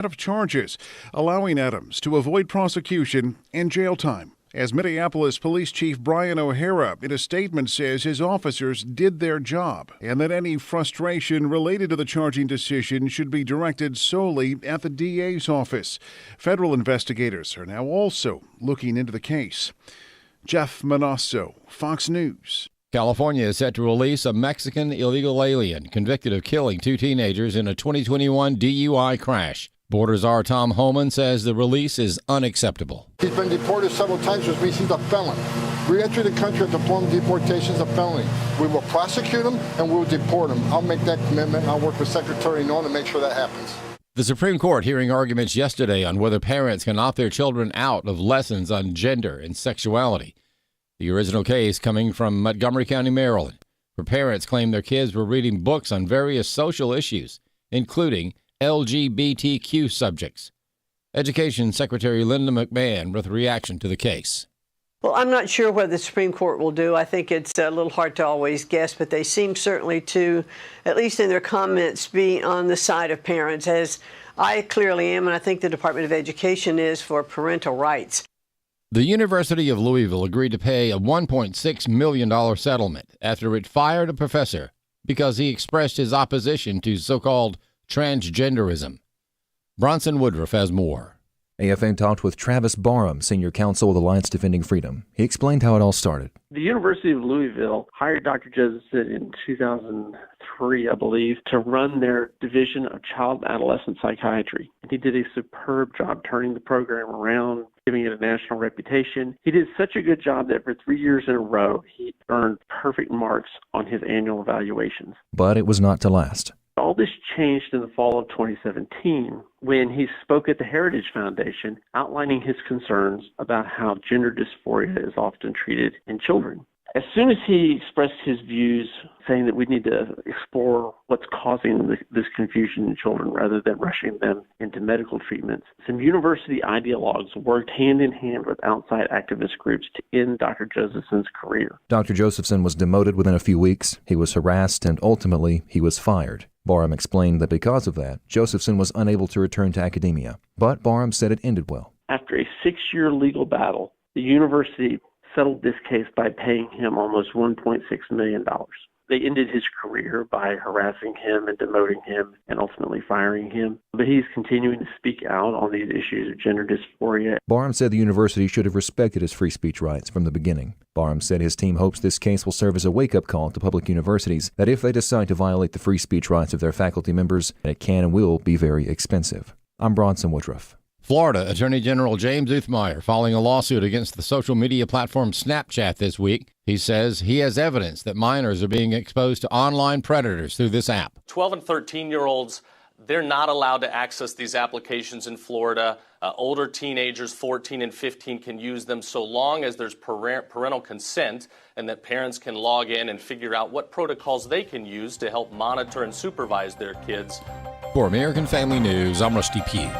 of charges, allowing Adams to avoid prosecution and jail time. As Minneapolis Police Chief Brian O'Hara in a statement says his officers did their job and that any frustration related to the charging decision should be directed solely at the DA's office. Federal investigators are now also looking into the case. Jeff Manasso, Fox News. California is set to release a Mexican illegal alien convicted of killing 2 teenagers in a 2021 DUI crash. Border Czar Tom Homan says the release is unacceptable. He's been deported several times, which means he's a felon. Re-entry the country after formal deportation is a felony. We will prosecute him and we will deport him. I'll make that commitment. I'll work with Secretary Nolan to make sure that happens. The Supreme Court hearing arguments yesterday on whether parents can opt their children out of lessons on gender and sexuality. The original case coming from Montgomery County, Maryland, where parents claim their kids were reading books on various social issues, including LGBTQ subjects. Education Secretary Linda McMahon with a reaction to the case. Well, I'm not sure what the Supreme Court will do. I think it's a little hard to always guess, but they seem certainly to, at least in their comments, be on the side of parents, as I clearly am, and I think the Department of Education is for parental rights. The University of Louisville agreed to pay a $1.6 million settlement after it fired a professor because he expressed his opposition to so-called transgenderism. Bronson Woodruff has more. AFA talked with Travis Barham, Senior Counsel with Alliance Defending Freedom. He explained how it all started. The University of Louisville hired Dr. Josephson in 2003, I believe, to run their Division of Child and Adolescent Psychiatry. He did a superb job turning the program around, giving it a national reputation. He did such a good job that for 3 years in a row, he earned perfect marks on his annual evaluations. But it was not to last. All this changed in the fall of 2017 when he spoke at the Heritage Foundation outlining his concerns about how gender dysphoria is often treated in children. As soon as he expressed his views, saying that we need to explore what's causing this confusion in children rather than rushing them into medical treatments, some university ideologues worked hand in hand with outside activist groups to end Dr. Josephson's career. Dr. Josephson was demoted within a few weeks. He was harassed, and ultimately, he was fired. Barham explained that because of that, Josephson was unable to return to academia. But Barham said it ended well. After a 6-year legal battle, the university settled this case by paying him almost $1.6 million. They ended his career by harassing him and demoting him and ultimately firing him. But he's continuing to speak out on these issues of gender dysphoria. Barham said the university should have respected his free speech rights from the beginning. Barham said his team hopes this case will serve as a wake-up call to public universities that if they decide to violate the free speech rights of their faculty members, it can and will be very expensive. I'm Bronson Woodruff. Florida Attorney General James Uthmeier filing a lawsuit against the social media platform Snapchat this week. He says he has evidence that minors are being exposed to online predators through this app. 12 and 13-year-olds, they're not allowed to access these applications in Florida. Older teenagers, 14 and 15, can use them so long as there's parental consent and that parents can log in and figure out what protocols they can use to help monitor and supervise their kids. For American Family News, I'm Rusty Pugh.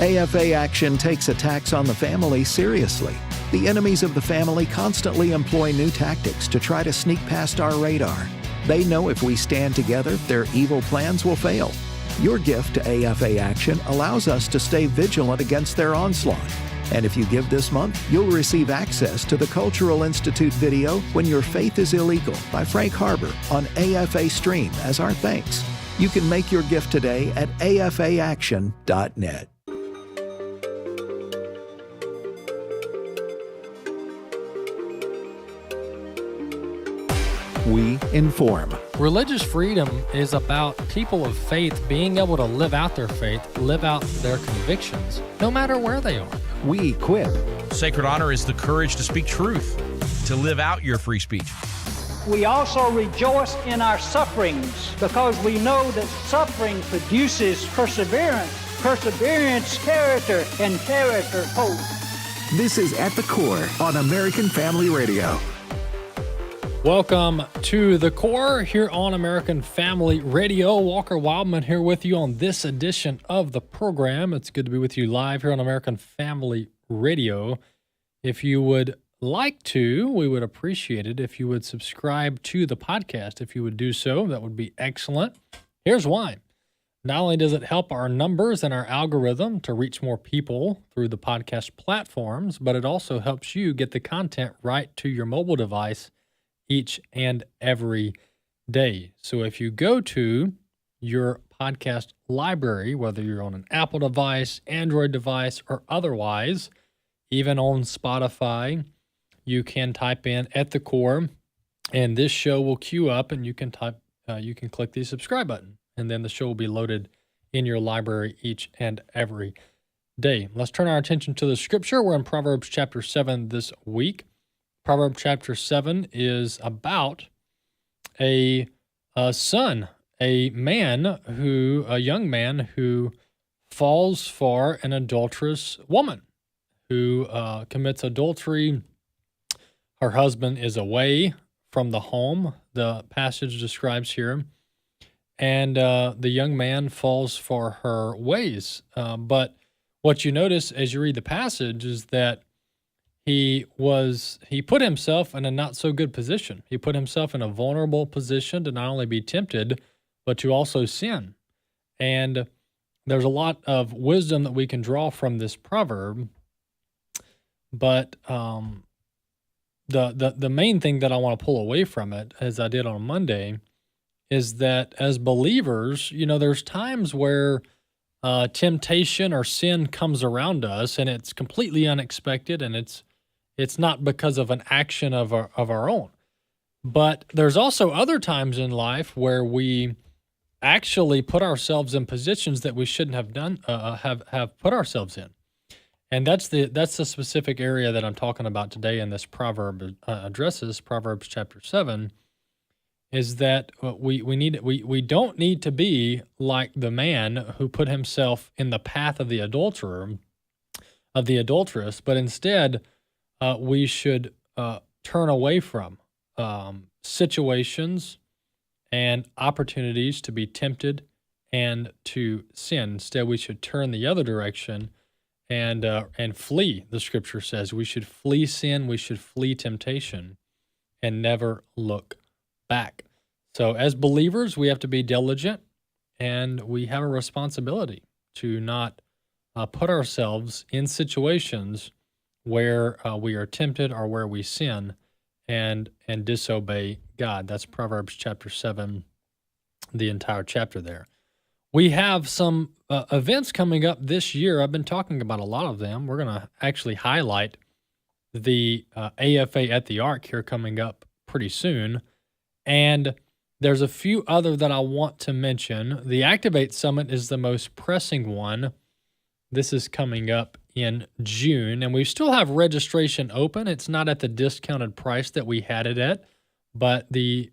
AFA Action takes attacks on the family seriously. The enemies of the family constantly employ new tactics to try to sneak past our radar. They know if we stand together, their evil plans will fail. Your gift to AFA Action allows us to stay vigilant against their onslaught. And if you give this month, you'll receive access to the Cultural Institute video When Your Faith is Illegal by Frank Harbor on AFA Stream as our thanks. You can make your gift today at afaaction.net. We inform. Religious freedom is about people of faith being able to live out their faith, live out their convictions, no matter where they are. We equip. Sacred honor is the courage to speak truth, to live out your free speech. We also rejoice in our sufferings because we know that suffering produces perseverance, perseverance, character, and character, hope. This is At the Core on American Family Radio. Welcome to The Core here on American Family Radio. Walker Wildmon here with you on this edition of the program. It's good to be with you live here on American Family Radio. If you would like to, we would appreciate it if you would subscribe to the podcast. If you would do so, that would be excellent. Here's why. not only does it help our numbers and our algorithm to reach more people through the podcast platforms, but it also helps you get the content right to your mobile device each and every day. So if you go to your podcast library, whether you're on an Apple device, Android device, or otherwise, even on Spotify, you can type in At the Core, and this show will queue up, and you can click the subscribe button, and then the show will be loaded in your library each and every day. Let's turn our attention to the scripture. We're in Proverbs chapter 7 this week. Proverbs chapter 7 is about a son, a young man who falls for an adulterous woman, who commits adultery. Her husband is away from the home, the passage describes here, and the young man falls for her ways. But what you notice as you read the passage is that he put himself in a not so good position. He put himself in a vulnerable position to not only be tempted, but to also sin. And there's a lot of wisdom that we can draw from this proverb. But the main thing that I want to pull away from it, as I did on Monday, is that as believers, there's times where temptation or sin comes around us, and it's completely unexpected, and it's not because of an action of our own. But there's also other times in life where we actually put ourselves in positions that we shouldn't have done, have put ourselves in. And that's the specific area that I'm talking about today, and this proverb addresses, Proverbs chapter 7, is that we don't need to be like the man who put himself in the path of the adulteress, but instead we should turn away from situations and opportunities to be tempted and to sin. Instead, we should turn the other direction and flee. The scripture says we should flee sin, we should flee temptation, and never look back. So as believers, we have to be diligent, and we have a responsibility to not put ourselves in situations where we are tempted or where we sin and disobey God. That's Proverbs chapter 7, the entire chapter there. We have some events coming up this year. I've been talking about a lot of them. We're going to actually highlight the AFA at the Ark here coming up pretty soon. And there's a few other that I want to mention. The Activate Summit is the most pressing one. This is coming up in June, and we still have registration open. It's not at the discounted price that we had it at, but the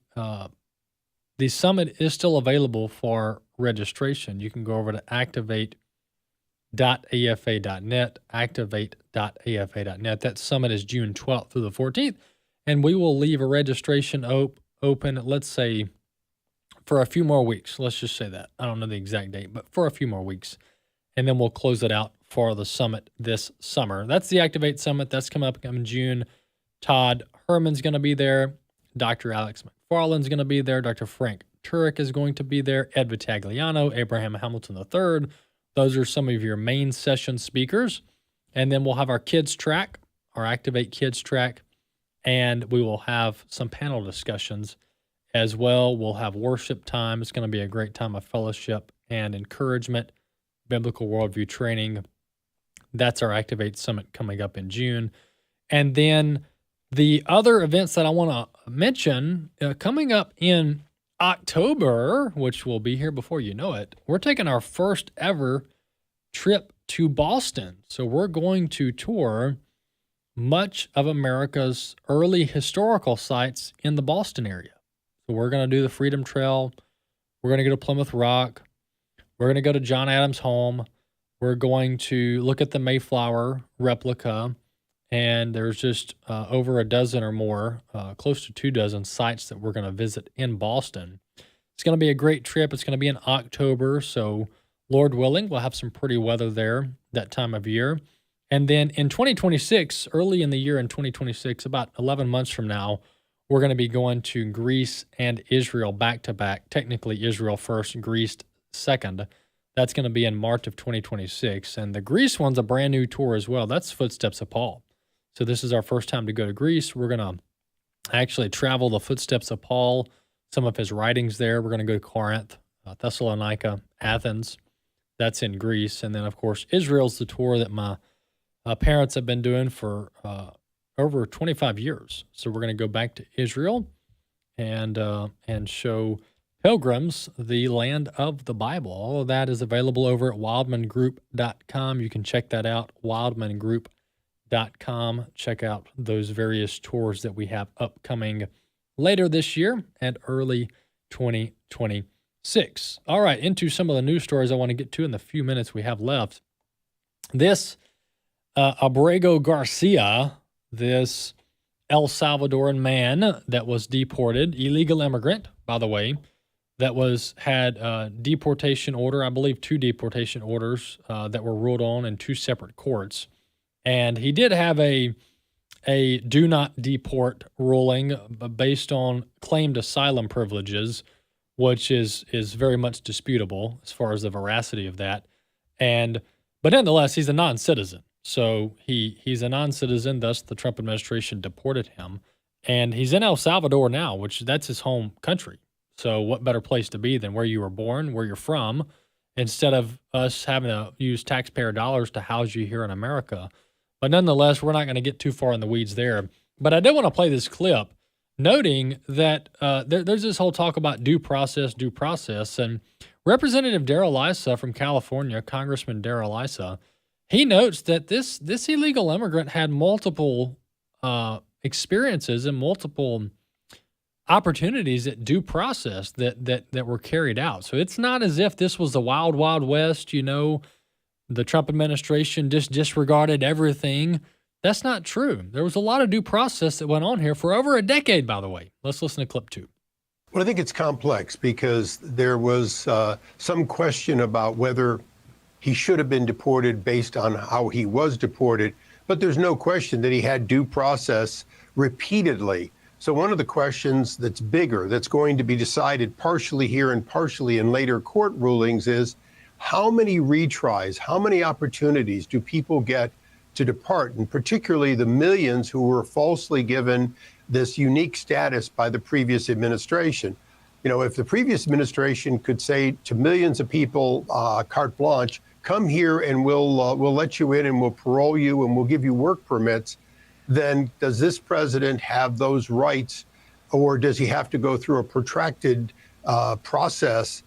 summit is still available for registration. You can go over to activate.afa.net, activate.afa.net. That summit is June 12th through the 14th, and we will leave a registration open, let's say, for a few more weeks. Let's just say that. I don't know the exact date, but for a few more weeks. And then we'll close it out for the summit this summer. That's the Activate Summit. That's coming up in June. Todd Herman's going to be there. Dr. Alex McFarland's going to be there. Dr. Frank Turek is going to be there. Ed Vitagliano, Abraham Hamilton III. Those are some of your main session speakers. And then we'll have our kids track, our Activate Kids track, and we will have some panel discussions as well. We'll have worship time. It's going to be a great time of fellowship and encouragement, biblical worldview training. That's our Activate Summit coming up in June. And then the other events that I want to mention coming up in October, which will be here before you know it, we're taking our first ever trip to Boston. So we're going to tour much of America's early historical sites in the Boston area. So we're going to do the Freedom Trail. We're going to go to Plymouth Rock. We're going to go to John Adams' home. We're going to look at the Mayflower replica. And there's just over a dozen or more, close to 24 sites that we're going to visit in Boston. It's going to be a great trip. It's going to be in October. So Lord willing, we'll have some pretty weather there that time of year. And then in 2026, early in the year in 2026, about 11 months from now, we're going to be going to Greece and Israel back to back. Technically, Israel first, Greece second. That's going to be in March of 2026. And the Greece one's a brand new tour as well. That's Footsteps of Paul. So this is our first time to go to Greece. We're going to actually travel the footsteps of Paul, some of his writings there. We're going to go to Corinth, Thessalonica, Athens. That's in Greece. And then, of course, Israel's the tour that my parents have been doing for over 25 years. So we're going to go back to Israel and show pilgrims the land of the Bible. All of that is available over at wildmangroup.com. You can check that out, wildmangroup.com. Check out those various tours that we have upcoming later this year and early 2026. All right, into some of the news stories I want to get to in the few minutes we have left. This Abrego Garcia, this El Salvadoran man that was deported, illegal immigrant, by the way, that had a deportation order, I believe 2 deportation orders that were ruled on in 2 separate courts. And he did have a do not deport ruling based on claimed asylum privileges, which is very much disputable as far as the veracity of that. But nonetheless, he's a non-citizen. So he's a non-citizen, thus the Trump administration deported him. And he's in El Salvador now, which that's his home country. So what better place to be than where you were born, where you're from, instead of us having to use taxpayer dollars to house you here in America. But nonetheless, we're not going to get too far in the weeds there. But I did want to play this clip, noting that there's this whole talk about due process. And Representative Darrell Issa from California, Congressman Darrell Issa, he notes that this illegal immigrant had multiple experiences and multiple opportunities at due process that were carried out. So it's not as if this was the wild, wild west, the Trump administration just disregarded everything. That's not true. There was a lot of due process that went on here for over a decade, by the way. Let's listen to clip 2. Well, I think it's complex because there was some question about whether he should have been deported based on how he was deported, but there's no question that he had due process repeatedly. So one of the questions that's bigger, that's going to be decided partially here and partially in later court rulings is how many retries, how many opportunities do people get to depart, and particularly the millions who were falsely given this unique status by the previous administration. If the previous administration could say to millions of people, carte blanche, come here and we'll let you in and we'll parole you and we'll give you work permits, then does this president have those rights, or does he have to go through a protracted process,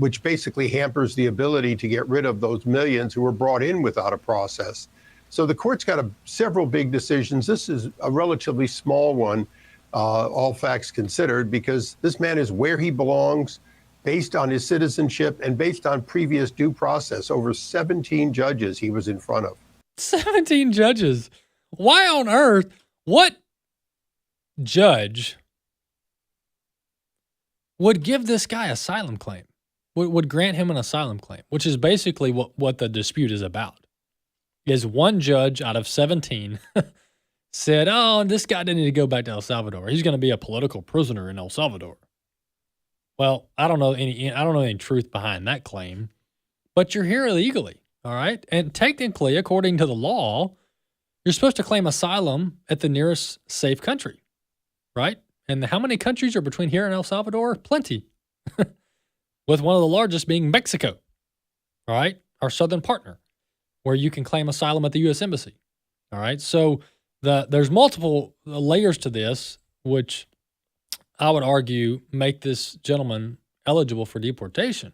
which basically hampers the ability to get rid of those millions who were brought in without a process? So the court's got several big decisions. This is a relatively small one, all facts considered, because this man is where he belongs based on his citizenship and based on previous due process. Over 17 judges he was in front of. 17 judges. Why on earth? What judge would give this guy asylum claim? Would grant him an asylum claim, which is basically what the dispute is about. Is one judge out of 17 said, "Oh, this guy didn't need to go back to El Salvador. He's going to be a political prisoner in El Salvador." Well, I don't know any truth behind that claim, but you're here illegally, all right? And technically, according to the law, you're supposed to claim asylum at the nearest safe country, right? And how many countries are between here and El Salvador? Plenty. With one of the largest being Mexico, all right? Our southern partner, where you can claim asylum at the U.S. Embassy, all right? So there's multiple layers to this, which I would argue make this gentleman eligible for deportation.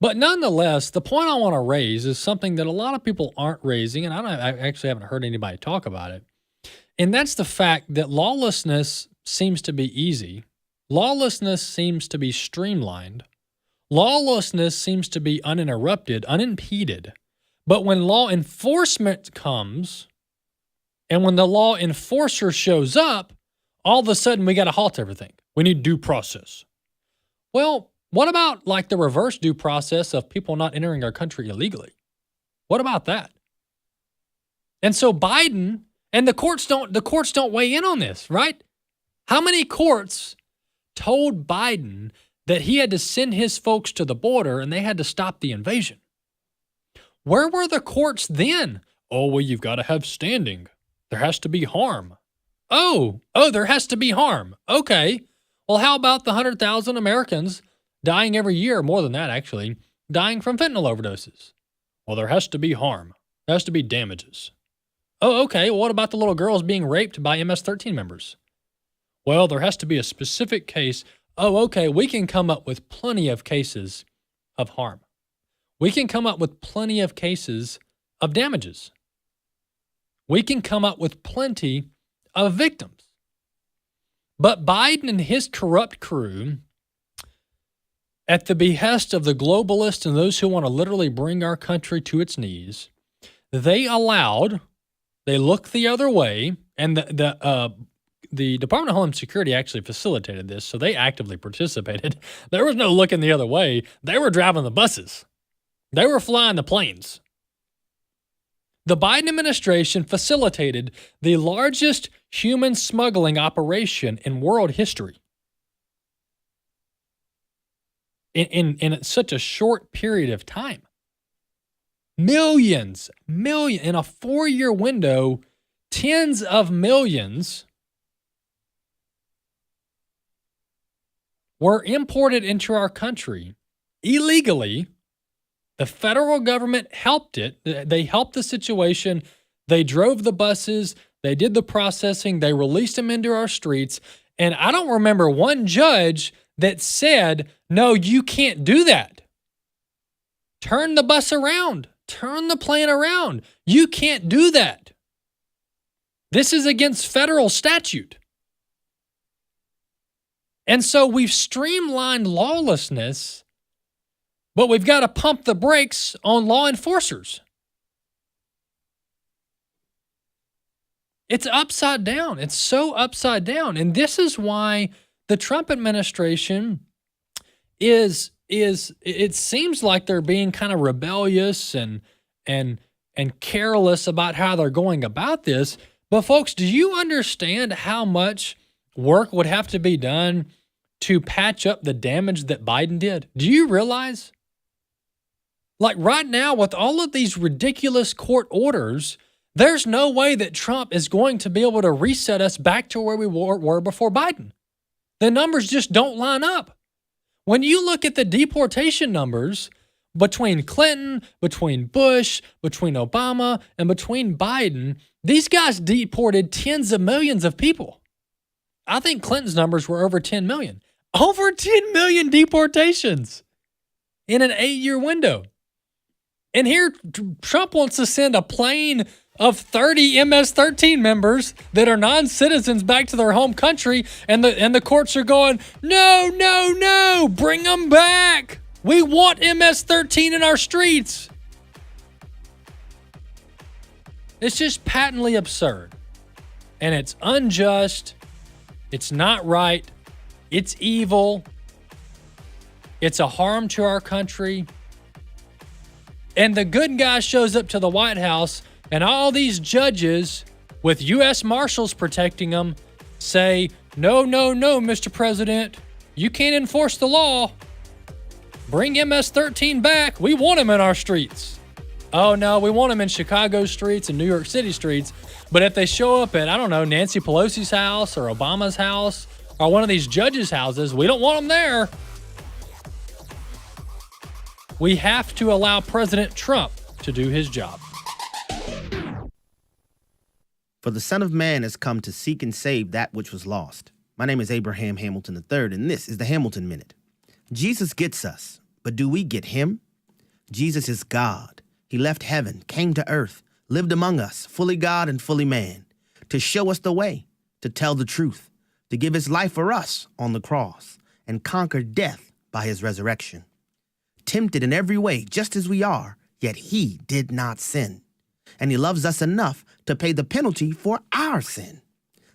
But nonetheless, the point I want to raise is something that a lot of people aren't raising, and I actually haven't heard anybody talk about it. And that's the fact that lawlessness seems to be easy. Lawlessness seems to be streamlined. Lawlessness seems to be uninterrupted, unimpeded. But when law enforcement comes, and when the law enforcer shows up, all of a sudden we got to halt everything. We need due process. Well, what about like the reverse due process of people not entering our country illegally? What about that? And so Biden and the courts don't weigh in on this, right? How many courts told Biden that he had to send his folks to the border and they had to stop the invasion. Where were the courts then? Oh, well, you've got to have standing. There has to be harm. Oh, there has to be harm. Okay. Well, how about the 100,000 Americans dying every year, more than that actually, dying from fentanyl overdoses? Well, there has to be harm. There has to be damages. Oh, okay. Well, what about the little girls being raped by MS-13 members? Well, there has to be a specific case. Oh, okay. We can come up with plenty of cases of harm. We can come up with plenty of cases of damages. We can come up with plenty of victims. But Biden and his corrupt crew, at the behest of the globalists and those who want to literally bring our country to its knees, they looked the other way, and the Department of Homeland Security actually facilitated this, so they actively participated. There was no looking the other way. They were driving the buses. They were flying the planes. The Biden administration facilitated the largest human smuggling operation in world history. In such a short period of time. Millions, in a 4-year window, tens of millions were imported into our country illegally. The federal government helped it. They helped the situation. They drove the buses. They did the processing. They released them into our streets. And I don't remember one judge that said, no, you can't do that. Turn the bus around. Turn the plane around. You can't do that. This is against federal statute. And so we've streamlined lawlessness, but we've got to pump the brakes on law enforcers. It's upside down. It's so upside down. And this is why the Trump administration it seems like they're being kind of rebellious and careless about how they're going about this. But folks, do you understand how much work would have to be done to patch up the damage that Biden did? Do you realize? Like right now, with all of these ridiculous court orders, there's no way that Trump is going to be able to reset us back to where we were before Biden. The numbers just don't line up. When you look at the deportation numbers between Clinton, between Bush, between Obama, and between Biden, these guys deported tens of millions of people. I think Clinton's numbers were over 10 million. Over 10 million deportations in an 8-year window. And here Trump wants to send a plane of 30 MS-13 members that are non-citizens back to their home country, and the courts are going, no, bring them back. We want MS-13 in our streets. It's just patently absurd. And it's unjust. It's not right. It's evil. It's a harm to our country. And the good guy shows up to the White House, and all these judges with U.S. Marshals protecting them say, no, Mr. President, you can't enforce the law. Bring MS-13 back. We want him in our streets. Oh, no, we want him in Chicago streets and New York City streets. But if they show up at, I don't know, Nancy Pelosi's house or Obama's house or one of these judges' houses, we don't want them there. We have to allow President Trump to do his job. For the Son of Man has come to seek and save that which was lost. My name is Abraham Hamilton III, and this is the Hamilton Minute. Jesus gets us, but do we get him? Jesus is God. He left heaven, came to earth, lived among us, fully God and fully man, to show us the way, to tell the truth, to give his life for us on the cross, and conquer death by his resurrection. Tempted in every way, just as we are, yet he did not sin. And he loves us enough to pay the penalty for our sin.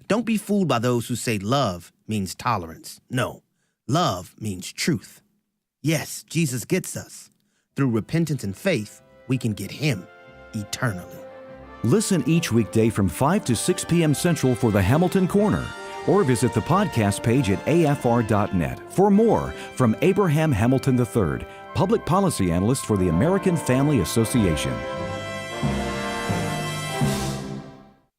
Don't be fooled by those who say love means tolerance. No, love means truth. Yes, Jesus gets us. Through repentance and faith, we can get him eternally. Listen each weekday from 5 to 6 p.m. Central for the Hamilton Corner, or visit the podcast page at afr.net for more from Abraham Hamilton III, Public Policy Analyst for the American Family Association.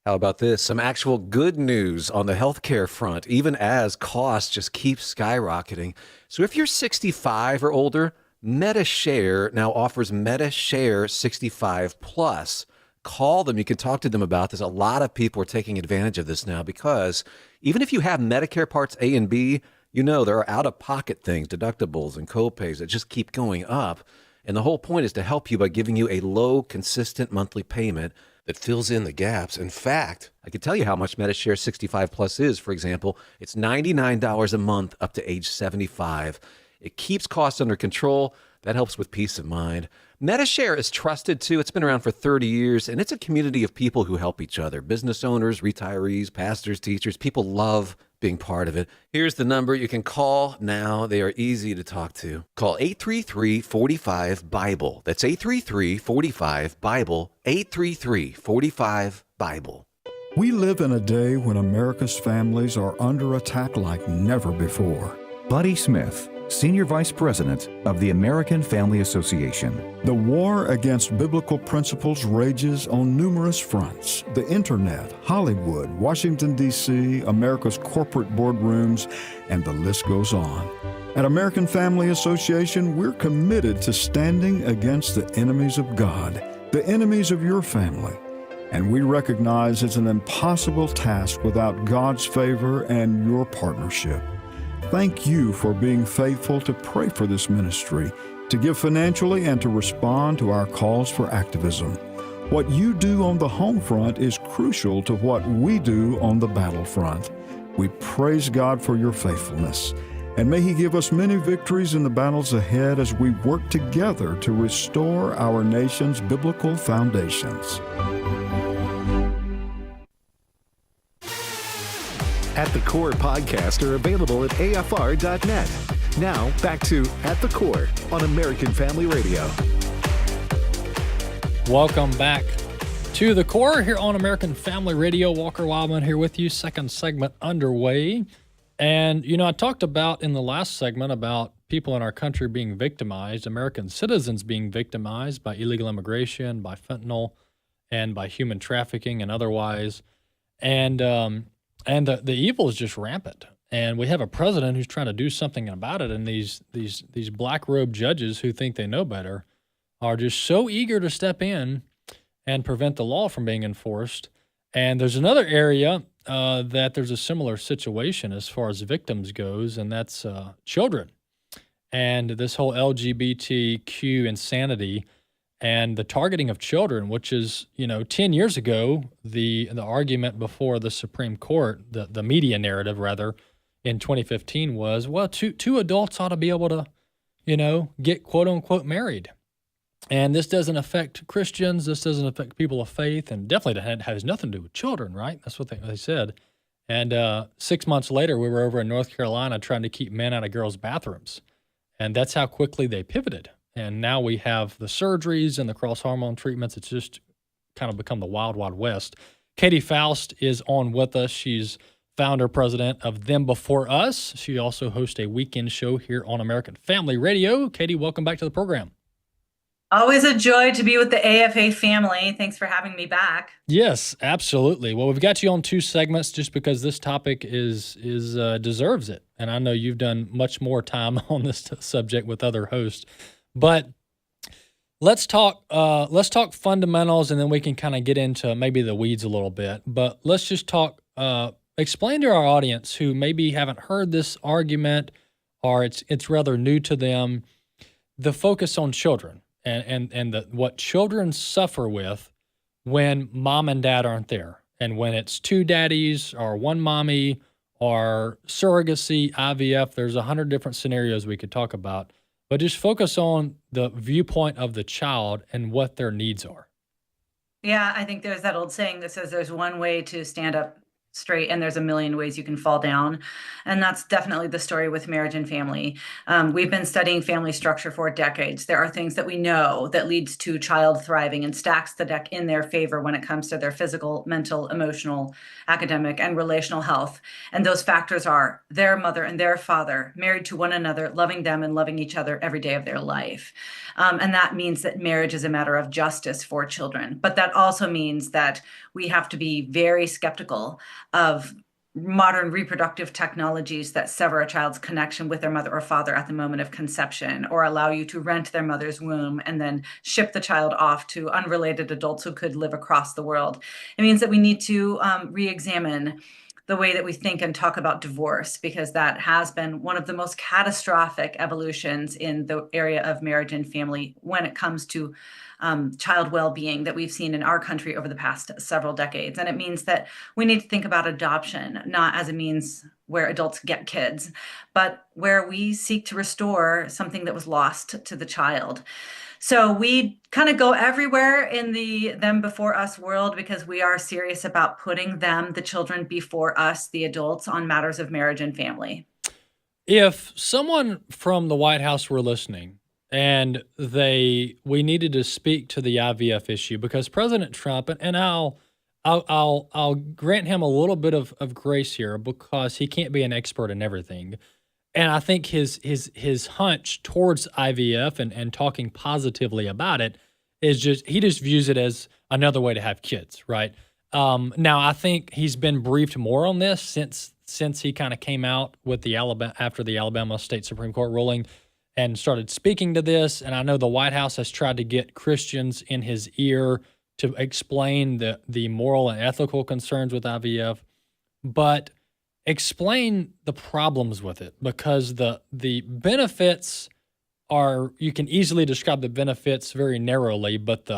How about this? Some actual good news on the healthcare front, even as costs just keep skyrocketing. So if you're 65 or older, MediShare now offers MediShare 65 Plus. Call them. You can talk to them about this. A lot of people are taking advantage of this now because even if you have Medicare Parts A and B, you know there are out-of-pocket things, deductibles and copays that just keep going up. And the whole point is to help you by giving you a low, consistent monthly payment that fills in the gaps. In fact, I can tell you how much MediShare 65 Plus is. For example, it's $99 a month up to age 75. It keeps costs under control. That helps with peace of mind. MediShare is trusted too. It's been around for 30 years, and it's a community of people who help each other. Business owners, retirees, pastors, teachers. People love being part of it. Here's the number you can call now. They are easy to talk to. Call 833-45-BIBLE. That's 833-45-BIBLE. 833-45-BIBLE. We live in a day when America's families are under attack like never before. Buddy Smith, Senior Vice President of the American Family Association. The war against biblical principles rages on numerous fronts: the internet, Hollywood, Washington, D.C., America's corporate boardrooms, and the list goes on. At American Family Association, we're committed to standing against the enemies of God, the enemies of your family. And we recognize it's an impossible task without God's favor and your partnership. Thank you for being faithful to pray for this ministry, to give financially, and to respond to our calls for activism. What you do on the home front is crucial to what we do on the battlefront. We praise God for your faithfulness, and may He give us many victories in the battles ahead as we work together to restore our nation's biblical foundations. At the Core podcasts are available at afr.net. Now, back to At the Core on American Family Radio. Welcome back to The Core here on American Family Radio. Walker Wildmon here with you. Second segment underway. And, I talked about in the last segment about people in our country being victimized, American citizens being victimized by illegal immigration, by fentanyl, and by human trafficking and otherwise. And the evil is just rampant. And we have a president who's trying to do something about it. And these black-robed judges who think they know better are just so eager to step in and prevent the law from being enforced. And there's another area that there's a similar situation as far as victims goes, and that's children. And this whole LGBTQ insanity and the targeting of children, which is, 10 years ago, the argument before the Supreme Court, the media narrative, rather, in 2015 was, well, two adults ought to be able to, get quote-unquote married. And this doesn't affect Christians. This doesn't affect people of faith, and definitely has nothing to do with children, right? That's what they said. And 6 months later, we were over in North Carolina trying to keep men out of girls' bathrooms. And that's how quickly they pivoted. And now we have the surgeries and the cross-hormone treatments. It's just kind of become the wild, wild west. Katie Faust is on with us. She's founder, president of Them Before Us. She also hosts a weekend show here on American Family Radio. Katie, welcome back to the program. Always a joy to be with the AFA family. Thanks for having me back. Yes, absolutely. Well, we've got you on two segments just because this topic is deserves it. And I know you've done much more time on this subject with other hosts. But let's talk fundamentals, and then we can kind of get into maybe the weeds a little bit. But let's just talk, explain to our audience who maybe haven't heard this argument or it's rather new to them, the focus on children and what children suffer with when mom and dad aren't there. And when it's two daddies or one mommy or surrogacy, IVF, there's 100 different scenarios we could talk about. But just focus on the viewpoint of the child and what their needs are. Yeah, I think there's that old saying that says there's one way to stand up straight and there's a million ways you can fall down. And that's definitely the story with marriage and family. We've been studying family structure for decades. There are things that we know that leads to child thriving and stacks the deck in their favor when it comes to their physical, mental, emotional, academic, and relational health. And those factors are their mother and their father married to one another, loving them and loving each other every day of their life. And that means that marriage is a matter of justice for children. But that also means that we have to be very skeptical of modern reproductive technologies that sever a child's connection with their mother or father at the moment of conception, or allow you to rent their mother's womb and then ship the child off to unrelated adults who could live across the world. It means that we need to re-examine the way that we think and talk about divorce, because that has been one of the most catastrophic evolutions in the area of marriage and family when it comes to child well-being that we've seen in our country over the past several decades. And it means that we need to think about adoption, not as a means where adults get kids, but where we seek to restore something that was lost to the child. So we kind of go everywhere in the them before us world because we are serious about putting them, the children, before us, the adults, on matters of marriage and family. If someone from the White House were listening and we needed to speak to the IVF issue, because President Trump, and I'll grant him a little bit of grace here because he can't be an expert in everything. And I think his hunch towards IVF and talking positively about it is he just views it as another way to have kids, right? Now I think he's been briefed more on this since he kind of came out with after the Alabama State Supreme Court ruling and started speaking to this. And I know the White House has tried to get Christians in his ear to explain the moral and ethical concerns with IVF, but explain the problems with it, because the benefits are, you can easily describe the benefits very narrowly, but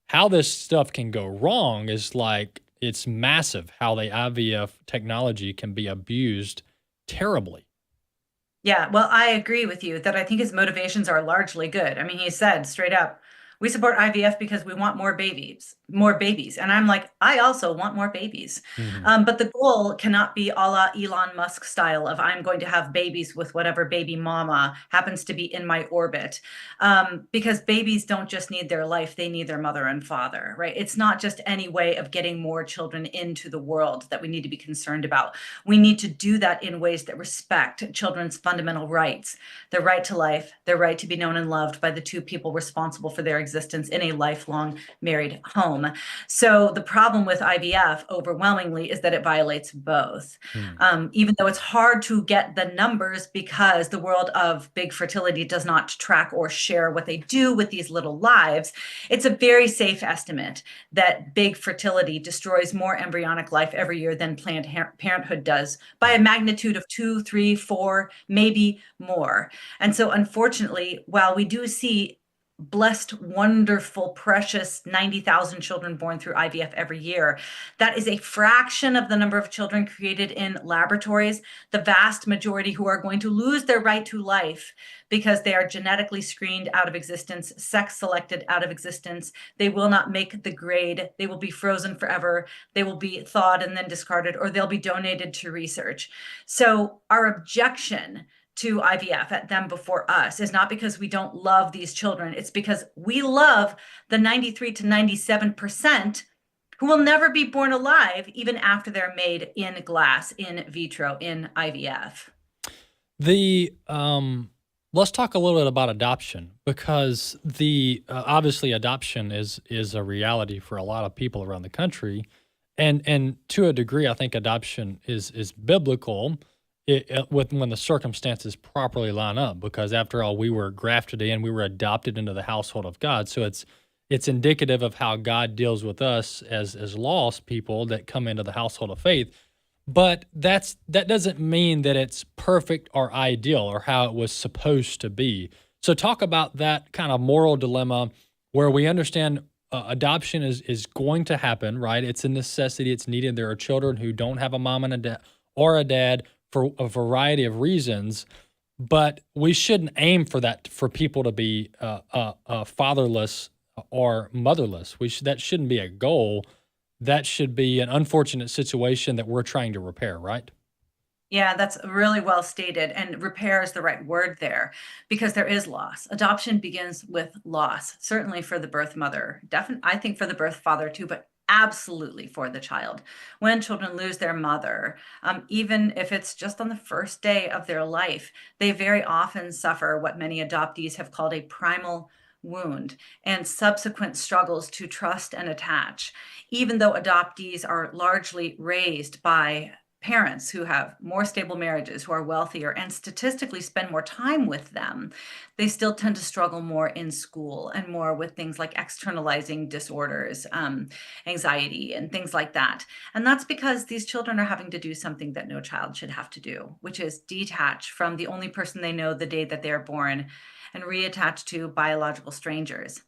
how this stuff can go wrong is like, it's massive how the IVF technology can be abused terribly. Yeah, well, I agree with you that I think his motivations are largely good. I mean, he said straight up, we support IVF because we want more babies. And I'm like, I also want more babies. Mm-hmm. But the goal cannot be a la Elon Musk style of I'm going to have babies with whatever baby mama happens to be in my orbit. Because babies don't just need their life, they need their mother and father, right? It's not just any way of getting more children into the world that we need to be concerned about. We need to do that in ways that respect children's fundamental rights, their right to life, their right to be known and loved by the two people responsible for their existence in a lifelong married home. So the problem with IVF overwhelmingly is that it violates both. Even though it's hard to get the numbers because the world of big fertility does not track or share what they do with these little lives, it's a very safe estimate that big fertility destroys more embryonic life every year than Planned Parenthood does, by a magnitude of 2, 3, 4, maybe more. And so unfortunately, while we do see blessed, wonderful, precious 90,000 children born through IVF every year, that is a fraction of the number of children created in laboratories, the vast majority who are going to lose their right to life because they are genetically screened out of existence, sex selected out of existence. They will not make the grade. They will be frozen forever. They will be thawed and then discarded, or they'll be donated to research. So our objection to IVF at them before us is not because we don't love these children. It's because we love the 93 to 97% who will never be born alive, even after they're made in glass, in vitro, in IVF. Let's talk a little bit about adoption, because obviously adoption is a reality for a lot of people around the country, and to a degree, I think adoption is biblical. When the circumstances properly line up, because after all, we were grafted in, we were adopted into the household of God. So it's indicative of how God deals with us as lost people that come into the household of faith. But that doesn't mean that it's perfect or ideal or how it was supposed to be. So talk about that kind of moral dilemma where we understand adoption is going to happen, right? It's a necessity. It's needed. There are children who don't have a mom and a dad or a dad for a variety of reasons, but we shouldn't aim for that, for people to be fatherless or motherless. That shouldn't be a goal. that should be an unfortunate situation that we're trying to repair, right? Yeah, that's really well stated. And repair is the right word there because there is loss. Adoption begins with loss, certainly for the birth mother, definitely, I think for the birth father too, but absolutely for the child. When children lose their mother, even if it's just on the first day of their life, they very often suffer what many adoptees have called a primal wound and subsequent struggles to trust and attach. Even though adoptees are largely raised by parents who have more stable marriages, who are wealthier, and statistically spend more time with them, they still tend to struggle more in school and more with things like externalizing disorders, anxiety, and things like that. And that's because these children are having to do something that no child should have to do, which is detach from the only person they know the day that they're born and reattach to biological strangers.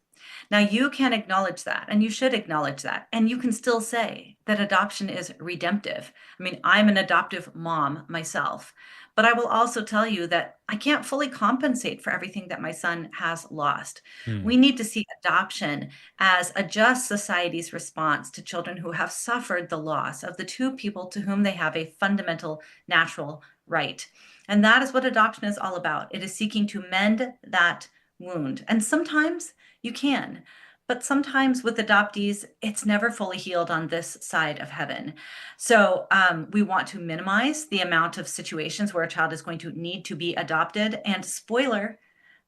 Now, you can acknowledge that, and you should acknowledge that, and you can still say that adoption is redemptive. I mean, I'm an adoptive mom myself, but I will also tell you that I can't fully compensate for everything that my son has lost. We need to see adoption as a just society's response to children who have suffered the loss of the two people to whom they have a fundamental natural right. And that is what adoption is all about. It is seeking to mend that wound. And sometimes you can. But sometimes with adoptees, it's never fully healed on this side of heaven. So we want to minimize the amount of situations where a child is going to need to be adopted. And spoiler,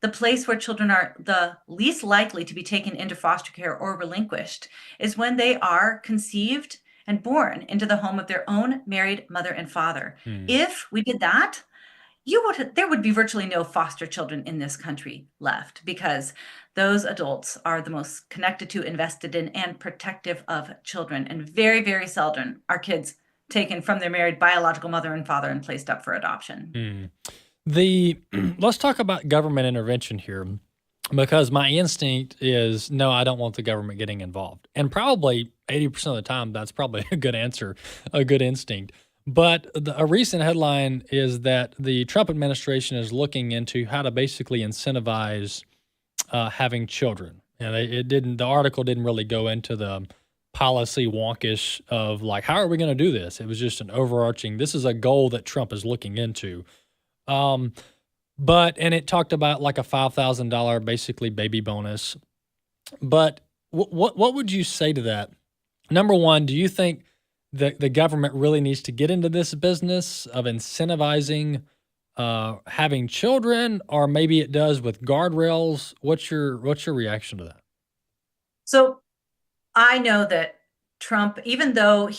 the place where children are the least likely to be taken into foster care or relinquished is when they are conceived and born into the home of their own married mother and father. If we did that, there would be virtually no foster children in this country left because those adults are the most connected to, invested in, and protective of children. And very, very seldom are kids taken from their married biological mother and father and placed up for adoption. Let's talk about government intervention here, because my instinct is no, I don't want the government getting involved. And probably 80% of the time, that's probably a good answer, a good instinct. But a recent headline is that the Trump administration is looking into how to basically incentivize having children. And the article didn't really go into the policy wonkish of like, how are we going to do this? It was just an overarching, this is a goal that Trump is looking into. And it talked about like a $5,000 basically baby bonus. But what would you say to that? Number one, do you think the government really needs to get into this business of incentivizing having children, or maybe it does with guardrails? What's your reaction to that? So I know that Trump, even though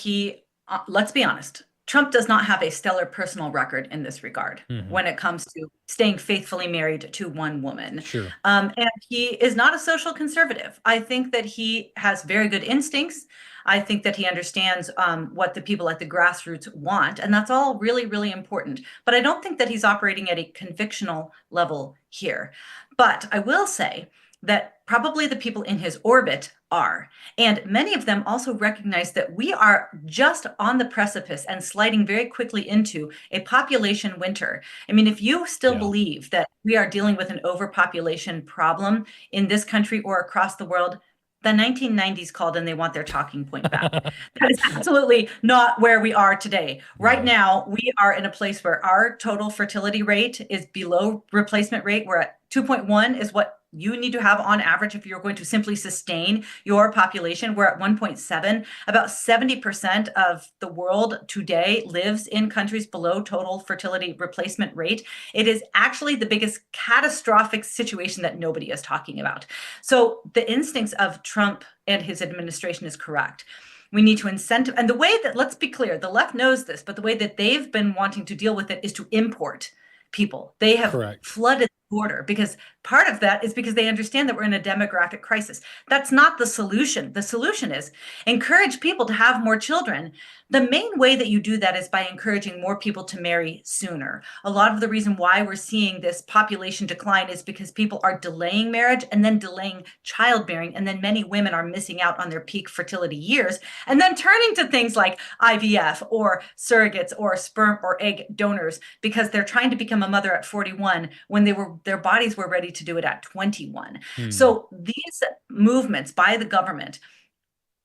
let's be honest, Trump does not have a stellar personal record in this regard when it comes to staying faithfully married to one woman. Sure. And he is not a social conservative. I think that he has very good instincts. I think that he understands what the people at the grassroots want, and that's all really, really important. But I don't think that he's operating at a convictional level here. But I will say that probably the people in his orbit are. And many of them also recognize that we are just on the precipice and sliding very quickly into a population winter. I mean, if you still believe that we are dealing with an overpopulation problem in this country or across the world, the 1990s called and they want their talking point back. That is absolutely not where we are today. Right now, we are in a place where our total fertility rate is below replacement rate. We're at 2.1 is what you need to have on average if you're going to simply sustain your population. We're at 1.7. About 70% of the world today lives in countries below total fertility replacement rate. It is actually the biggest catastrophic situation that nobody is talking about. So the instincts of Trump and his administration is correct. We need to incentive, and the way that, let's be clear, the left knows this, but the way that they've been wanting to deal with it is to import people. They have flooded the border because part of that is because they understand that we're in a demographic crisis. That's not the solution. The solution is encourage people to have more children. The main way that you do that is by encouraging more people to marry sooner. A lot of the reason why we're seeing this population decline is because people are delaying marriage and then delaying childbearing. And then many women are missing out on their peak fertility years and then turning to things like IVF or surrogates or sperm or egg donors because they're trying to become a mother at 41 when their bodies were ready to do it at 21. So these movements by the government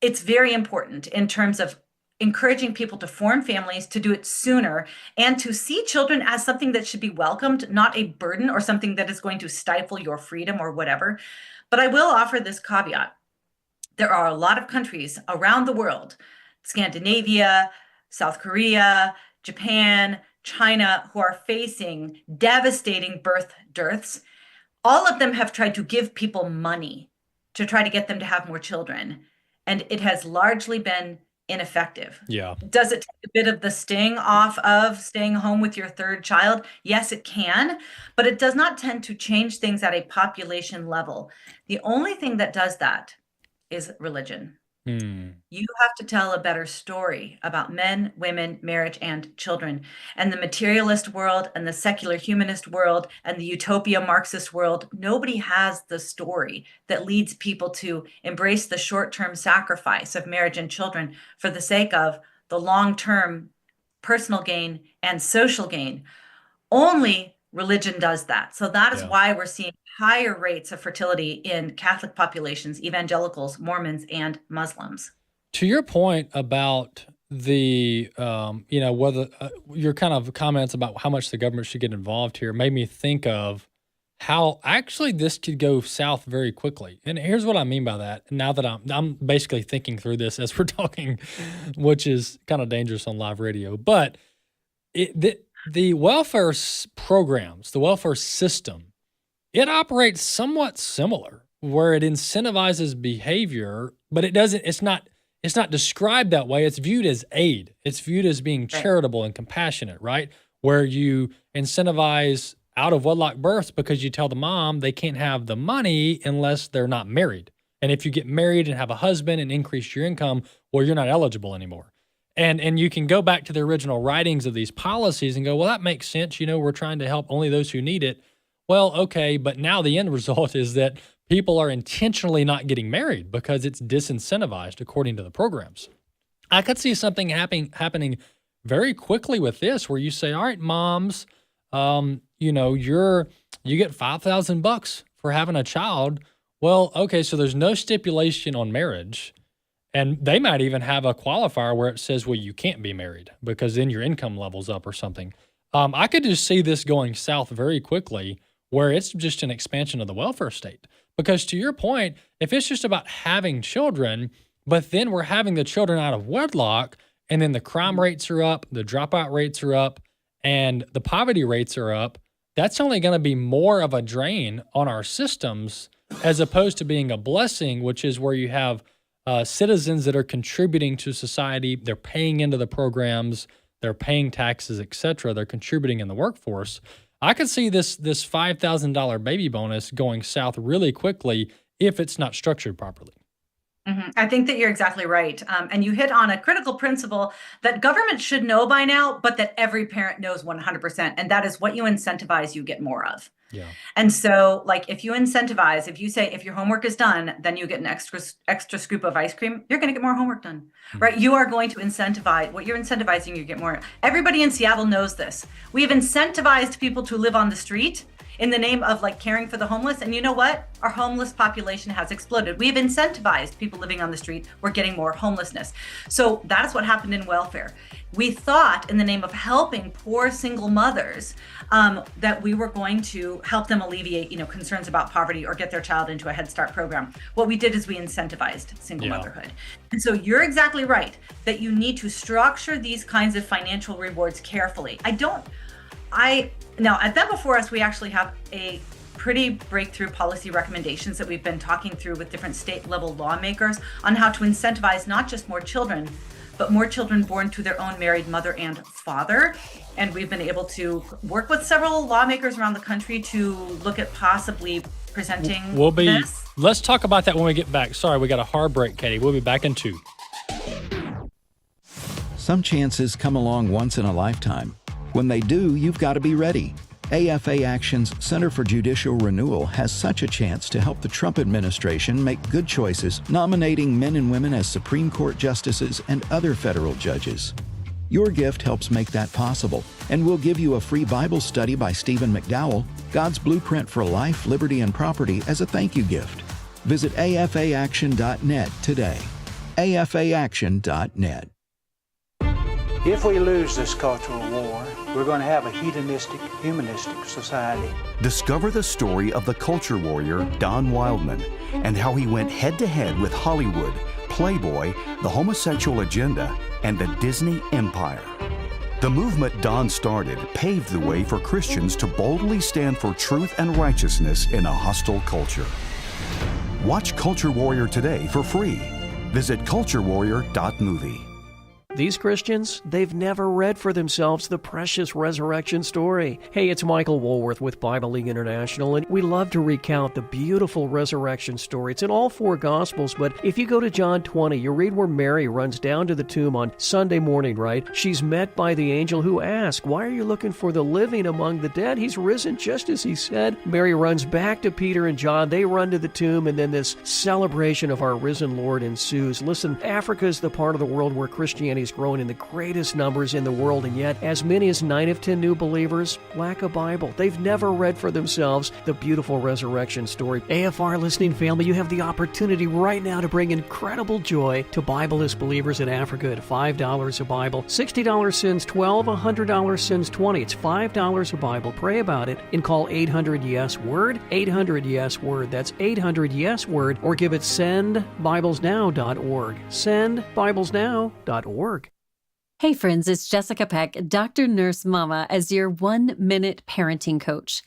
it's very important in terms of encouraging people to form families, to do it sooner, and to see children as something that should be welcomed, not a burden or something that is going to stifle your freedom or whatever. But I will offer this caveat. There are a lot of countries around the world, Scandinavia, South Korea, Japan, China, who are facing devastating birth dearths. All of them have tried to give people money to try to get them to have more children. And it has largely been ineffective. Yeah. Does it take a bit of the sting off of staying home with your third child? Yes, it can, but it does not tend to change things at a population level. The only thing that does that is religion. You have to tell a better story about men, women, marriage, and children. And the materialist world and the secular humanist world and the utopia Marxist world, nobody has the story that leads people to embrace the short-term sacrifice of marriage and children for the sake of the long-term personal gain and social gain. Only religion does that. So that is why we're seeing higher rates of fertility in Catholic populations, evangelicals, Mormons, and Muslims. To your point about the, whether your kind of comments about how much the government should get involved here made me think of how actually this could go south very quickly. And here's what I mean by that. Now that I'm basically thinking through this as we're talking, which is kind of dangerous on live radio, but the welfare programs, the welfare system, it operates somewhat similar, where it incentivizes behavior, but it's not described that way. It's viewed as aid. It's viewed as being charitable and compassionate, right? Where you incentivize out of wedlock births because you tell the mom they can't have the money unless they're not married. And if you get married and have a husband and increase your income, well, you're not eligible anymore. And you can go back to the original writings of these policies and go, well, that makes sense. We're trying to help only those who need it. Well, okay, but now the end result is that people are intentionally not getting married because it's disincentivized according to the programs. I could see something happening very quickly with this, where you say, all right, moms, you get $5,000 for having a child. Well, okay, so there's no stipulation on marriage. And they might even have a qualifier where it says, well, you can't be married because then your income level's up or something. I could just see this going south very quickly, where it's just an expansion of the welfare state. Because to your point, if it's just about having children, but then we're having the children out of wedlock, and then the crime rates are up, the dropout rates are up, and the poverty rates are up, that's only going to be more of a drain on our systems as opposed to being a blessing, which is where you have citizens that are contributing to society. They're paying into the programs, they're paying taxes, etc. They're contributing in the workforce. I could see this $5,000 baby bonus going south really quickly if it's not structured properly. I think that you're exactly right. And you hit on a critical principle that government should know by now, but that every parent knows 100%. And that is what you incentivize, you get more of. Yeah. And so, like, if you incentivize, if you say, if your homework is done, then you get an extra scoop of ice cream, you're going to get more homework done, right? You are going to incentivize what you're incentivizing, you get more. Everybody in Seattle knows this. We have incentivized people to live on the street in the name of like caring for the homeless. And you know what? Our homeless population has exploded. We've incentivized people living on the street. We're getting more homelessness. So that's what happened in welfare. We thought in the name of helping poor single mothers that we were going to help them alleviate, concerns about poverty or get their child into a Head Start program. What we did is we incentivized single motherhood. And so you're exactly right that you need to structure these kinds of financial rewards carefully. Now, at Them Before Us, we actually have a pretty breakthrough policy recommendations that we've been talking through with different state level lawmakers on how to incentivize not just more children, but more children born to their own married mother and father. And we've been able to work with several lawmakers around the country to look at possibly presenting this. Let's talk about that when we get back. Sorry, we got a hard break, Katie. We'll be back in 2. Some chances come along once in a lifetime. When they do, you've got to be ready. AFA Action's Center for Judicial Renewal has such a chance to help the Trump administration make good choices, nominating men and women as Supreme Court justices and other federal judges. Your gift helps make that possible, and we'll give you a free Bible study by Stephen McDowell, God's Blueprint for Life, Liberty, and Property, as a thank you gift. Visit afaaction.net today. afaaction.net. If we lose this cultural war, we're going to have a hedonistic, humanistic society. Discover the story of the culture warrior Don Wildmon and how he went head-to-head with Hollywood, Playboy, the homosexual agenda, and the Disney empire. The movement Don started paved the way for Christians to boldly stand for truth and righteousness in a hostile culture. Watch Culture Warrior today for free. Visit culturewarrior.movie. These Christians, they've never read for themselves the precious resurrection story. Hey, it's Michael Woolworth with Bible League International, and we love to recount the beautiful resurrection story. It's in all four Gospels, but if you go to John 20, you read where Mary runs down to the tomb on Sunday morning, right? She's met by the angel who asks, "Why are you looking for the living among the dead? He's risen just as he said." Mary runs back to Peter and John. They run to the tomb, and then this celebration of our risen Lord ensues. Listen, Africa is the part of the world where Christianity is growing in the greatest numbers in the world, and yet as many as 9 of 10 new believers lack a Bible. They've never read for themselves the beautiful resurrection story. AFR listening family, you have the opportunity right now to bring incredible joy to Bibleless believers in Africa at $5 a Bible. $60 sends 12, $100 sends 20. It's $5 a Bible. Pray about it and call 800-YES-WORD, 800-YES-WORD. That's 800-YES-WORD, or give it sendbiblesnow.org, sendbiblesnow.org. Hey friends, it's Jessica Peck, Dr. Nurse Mama, as your 1-minute parenting coach.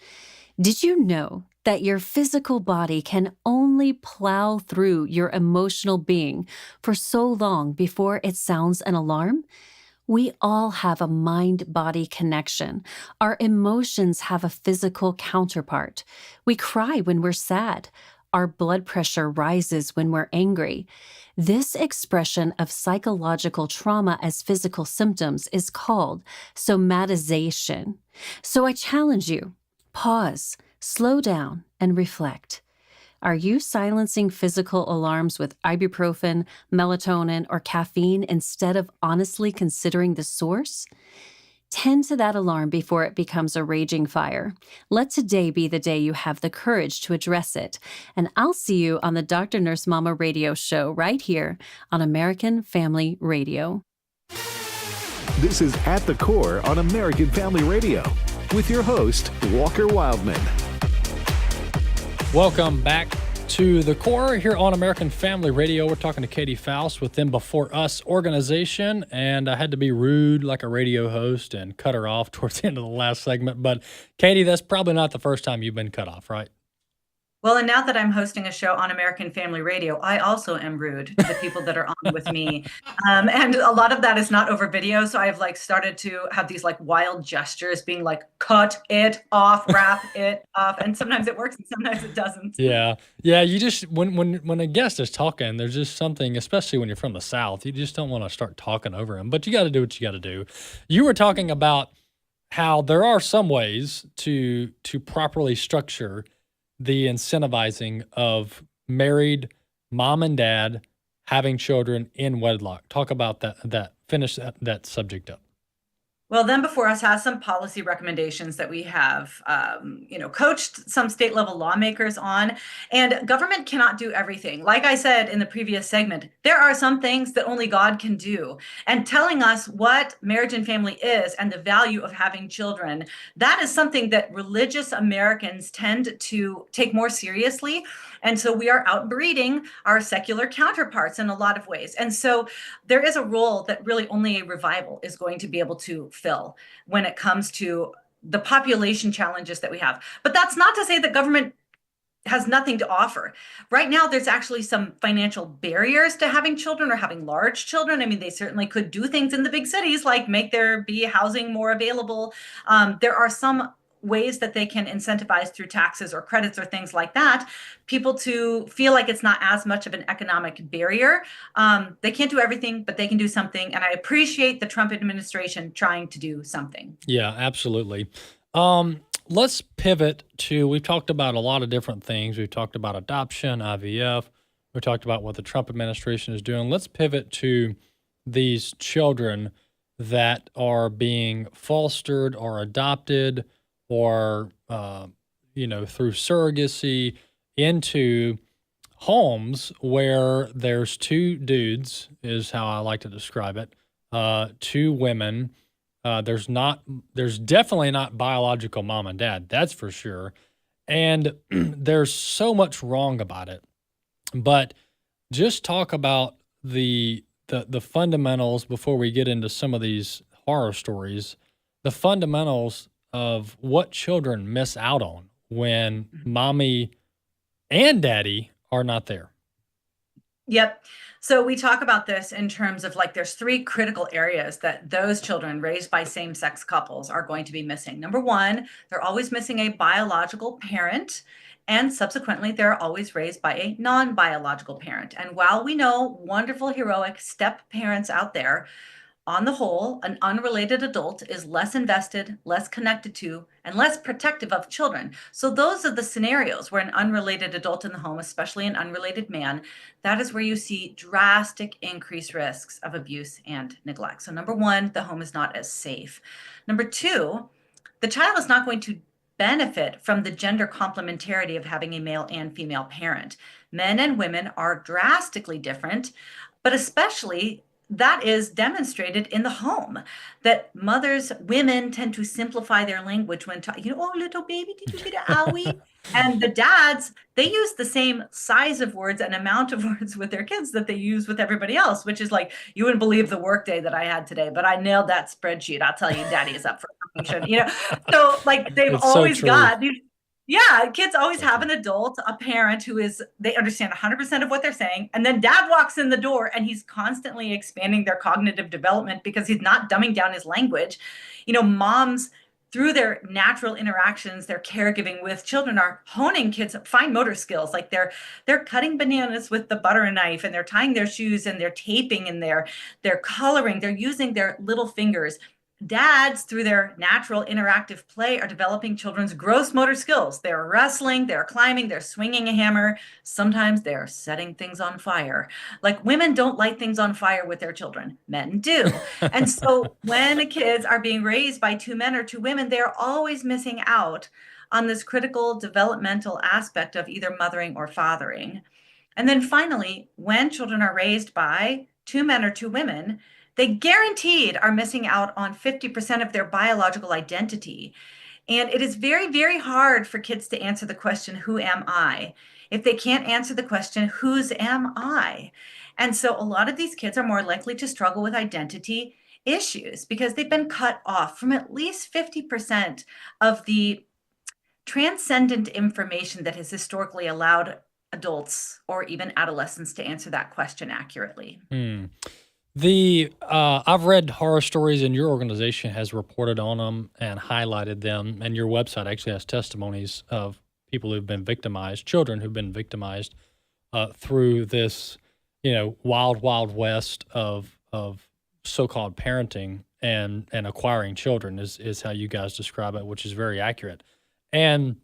Did you know that your physical body can only plow through your emotional being for so long before it sounds an alarm? We all have a mind-body connection. Our emotions have a physical counterpart. We cry when we're sad. Our blood pressure rises when we're angry. This expression of psychological trauma as physical symptoms is called somatization. So I challenge you, pause, slow down, and reflect. Are you silencing physical alarms with ibuprofen, melatonin, or caffeine instead of honestly considering the source? Tend to that alarm before it becomes a raging fire. Let today be the day you have the courage to address it. And I'll see you on the Dr. Nurse Mama radio show right here on American Family Radio. This is At the Core on American Family Radio with your host, Walker Wildman. Welcome back to The Core here on American Family Radio. We're talking to Katie Faust with Them Before Us organization, and I had to be rude like a radio host and cut her off towards the end of the last segment. But Katie, that's probably not the first time you've been cut off, right? Well, and now that I'm hosting a show on American Family Radio, I also am rude to the people that are on with me. And a lot of that is not over video. So I've started to have these wild gestures being like, cut it off, wrap it off. And sometimes it works and sometimes it doesn't. Yeah. Yeah. You just, when a guest is talking, there's just something, especially when you're from the South, you just don't want to start talking over them, but you got to do what you got to do. You were talking about how there are some ways to properly structure the incentivizing of married mom and dad having children in wedlock. Talk about that. Finish that subject up. Well, Them Before Us has some policy recommendations that we have, coached some state level lawmakers on, and government cannot do everything. Like I said in the previous segment, there are some things that only God can do, and telling us what marriage and family is and the value of having children, that is something that religious Americans tend to take more seriously. And so we are outbreeding our secular counterparts in a lot of ways. And so there is a role that really only a revival is going to be able to fill when it comes to the population challenges that we have. But that's not to say that government has nothing to offer. Right now, there's actually some financial barriers to having children or having large children. I mean, they certainly could do things in the big cities, like make there be housing more available. There are some ways that they can incentivize through taxes or credits or things like that, people to feel like it's not as much of an economic barrier. They can't do everything, but they can do something. And I appreciate the Trump administration trying to do something. Yeah, absolutely. Let's pivot to, we've talked about a lot of different things. We've talked about adoption, IVF. We talked about what the Trump administration is doing. Let's pivot to these children that are being fostered or adopted or, through surrogacy into homes where there's two dudes, is how I like to describe it, two women. There's definitely not biological mom and dad, that's for sure. And there's so much wrong about it. But just talk about the fundamentals before we get into some of these horror stories, the fundamentals of what children miss out on when mommy and daddy are not there. Yep. So we talk about this in terms of like there's three critical areas that those children raised by same-sex couples are going to be missing. Number one, they're always missing a biological parent, and subsequently they're always raised by a non-biological parent. And while we know wonderful, heroic step parents out there, on the whole, an unrelated adult is less invested, less connected to, and less protective of children. So those are the scenarios where an unrelated adult in the home, especially an unrelated man, that is where you see drastic increased risks of abuse and neglect. So number one, the home is not as safe. Number two, the child is not going to benefit from the gender complementarity of having a male and female parent. Men and women are drastically different, but especially that is demonstrated in the home, that women tend to simplify their language when talking, oh, little baby, did you get an owie? And the dads, they use the same size of words and amount of words with their kids that they use with everybody else, which is like, you wouldn't believe the work day that I had today, but I nailed that spreadsheet. I'll tell you, daddy is up for promotion, So like they've always got these. Yeah, kids always have an adult, a parent they understand 100% of what they're saying. And then dad walks in the door and he's constantly expanding their cognitive development because he's not dumbing down his language. Moms, through their natural interactions, their caregiving with children, are honing kids' fine motor skills. Like they're cutting bananas with the butter knife, and they're tying their shoes, and they're taping, and they're coloring. They're using their little fingers. Dads, through their natural interactive play, are developing children's gross motor skills. They're wrestling, they're climbing, they're swinging a hammer. Sometimes they're setting things on fire. Like, women don't light things on fire with their children. Men do. And so when the kids are being raised by two men or two women, they're always missing out on this critical developmental aspect of either mothering or fathering. And then finally, when children are raised by two men or two women, they guaranteed are missing out on 50% of their biological identity. And it is very, very hard for kids to answer the question, who am I? If they can't answer the question, whose am I? And so a lot of these kids are more likely to struggle with identity issues because they've been cut off from at least 50% of the transcendent information that has historically allowed adults or even adolescents to answer that question accurately. I've read horror stories, and your organization has reported on them and highlighted them, and your website actually has testimonies of people who've been victimized, children who've been victimized through this, wild, wild west of so-called parenting and acquiring children is how you guys describe it, which is very accurate. And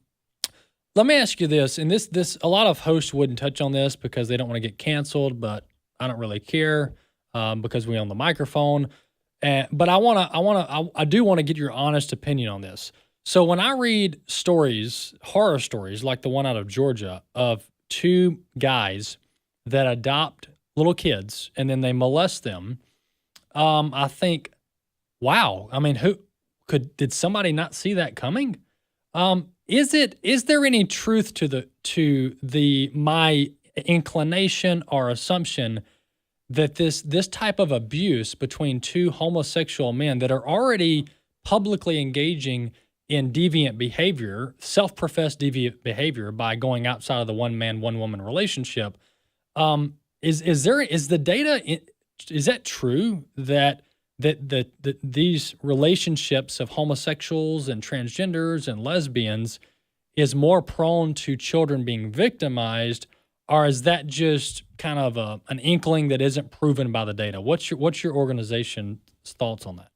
let me ask you this, and this a lot of hosts wouldn't touch on this because they don't want to get canceled, but I don't really care. Because we own the microphone, but I do want to get your honest opinion on this. So when I read horror stories like the one out of Georgia of two guys that adopt little kids and then they molest them, I think, wow. I mean, did somebody not see that coming? Is there any truth to my inclination or assumption that this type of abuse between two homosexual men that are already publicly engaging in deviant behavior, self-professed deviant behavior by going outside of the one man, one woman relationship, is the data, is that true that these relationships of homosexuals and transgenders and lesbians is more prone to children being victimized? Or is that just kind of an inkling that isn't proven by the data? What's your organization's thoughts on that?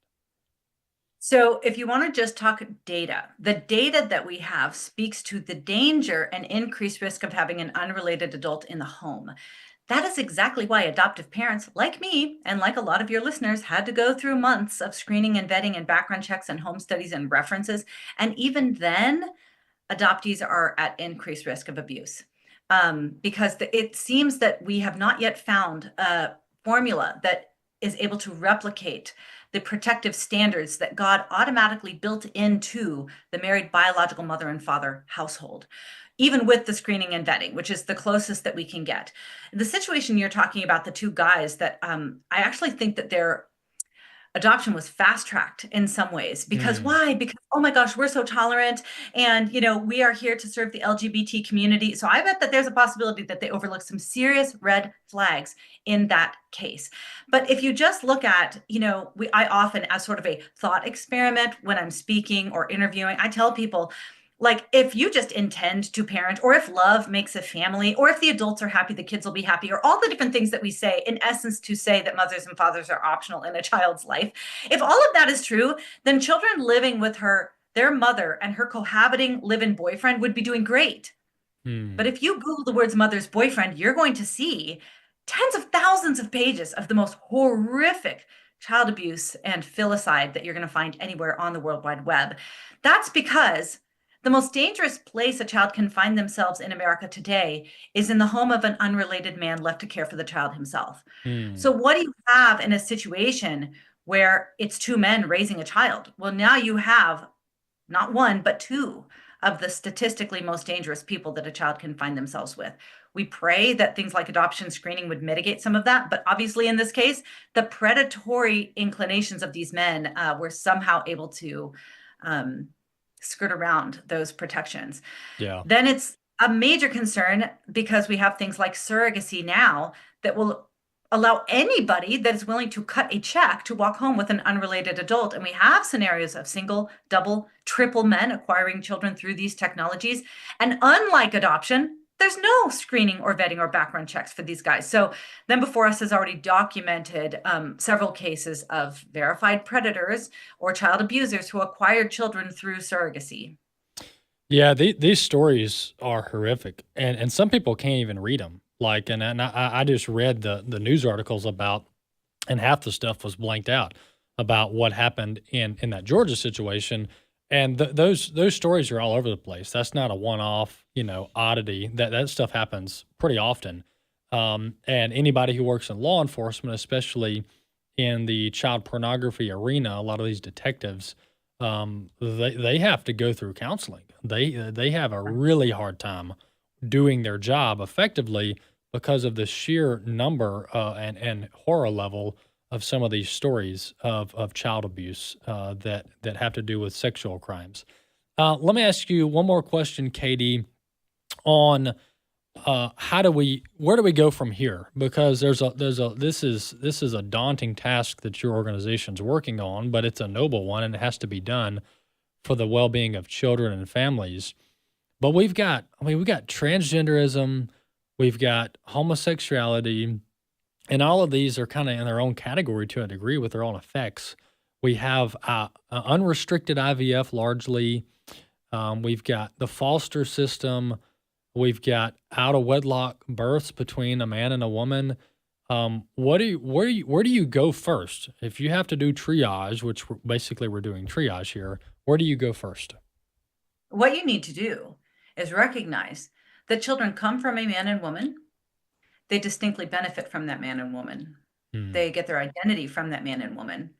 So if you want to just talk data, the data that we have speaks to the danger and increased risk of having an unrelated adult in the home. That is exactly why adoptive parents like me and like a lot of your listeners had to go through months of screening and vetting and background checks and home studies and references. And even then, adoptees are at increased risk of abuse. because it seems that we have not yet found a formula that is able to replicate the protective standards that God automatically built into the married biological mother and father household, even with the screening and vetting, which is the closest that we can get. The situation you're talking about, the two guys, that I actually think that their adoption was fast-tracked in some ways. Because why? Because, oh my gosh, we're so tolerant, and we are here to serve the LGBT community. So I bet that there's a possibility that they overlooked some serious red flags in that case. But if you just look at, I often, as sort of a thought experiment when I'm speaking or interviewing, I tell people, like, if you just intend to parent, or if love makes a family, or if the adults are happy, the kids will be happy, or all the different things that we say, in essence, to say that mothers and fathers are optional in a child's life. If all of that is true, then children living with their mother and her cohabiting live-in boyfriend would be doing great. But if you Google the words mother's boyfriend, you're going to see tens of thousands of pages of the most horrific child abuse and filicide that you're going to find anywhere on the World Wide Web. That's because the most dangerous place a child can find themselves in America today is in the home of an unrelated man left to care for the child himself. So what do you have in a situation where it's two men raising a child? Well, now you have not one, but two of the statistically most dangerous people that a child can find themselves with. We pray that things like adoption screening would mitigate some of that. But obviously, in this case, the predatory inclinations of these men were somehow able to skirt around those protections. Yeah. Then it's a major concern because we have things like surrogacy now that will allow anybody that is willing to cut a check to walk home with an unrelated adult. And we have scenarios of single, double, triple men acquiring children through these technologies. And unlike adoption, there's no screening or vetting or background checks for these guys. So Then Before Us has already documented several cases of verified predators or child abusers who acquired children through surrogacy. Yeah, these stories are horrific, and some people can't even read them. Like, and I just read the news articles about, and half the stuff was blanked out about what happened in that Georgia situation. And those stories are all over the place. That's not a one-off, oddity. That stuff happens pretty often. And anybody who works in law enforcement, especially in the child pornography arena, a lot of these detectives, they have to go through counseling. They have a really hard time doing their job effectively because of the sheer number and horror level of some of these stories of child abuse that have to do with sexual crimes. Let me ask you one more question, Katie, on where do we go from here? Because this is a daunting task that your organization's working on, but it's a noble one and it has to be done for the well-being of children and families. But we've got transgenderism, we've got homosexuality, and all of these are kind of in their own category to a degree with their own effects. We have unrestricted IVF largely. We've got the foster system. We've got out of wedlock births between a man and a woman. Where do you go first? If you have to do triage, which we're doing triage here, where do you go first? What you need to do is recognize that children come from a man and woman. They distinctly benefit from that man and woman. They get their identity from that man and woman.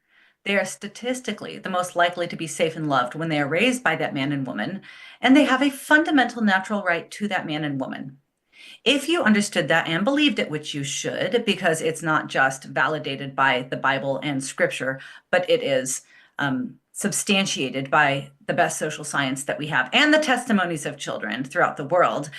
They are statistically the most likely to be safe and loved when they are raised by that man and woman, and they have a fundamental natural right to that man and woman. If you understood that and believed it, which you should, because it's not just validated by the Bible and scripture, but it is substantiated by the best social science that we have and the testimonies of children throughout the world,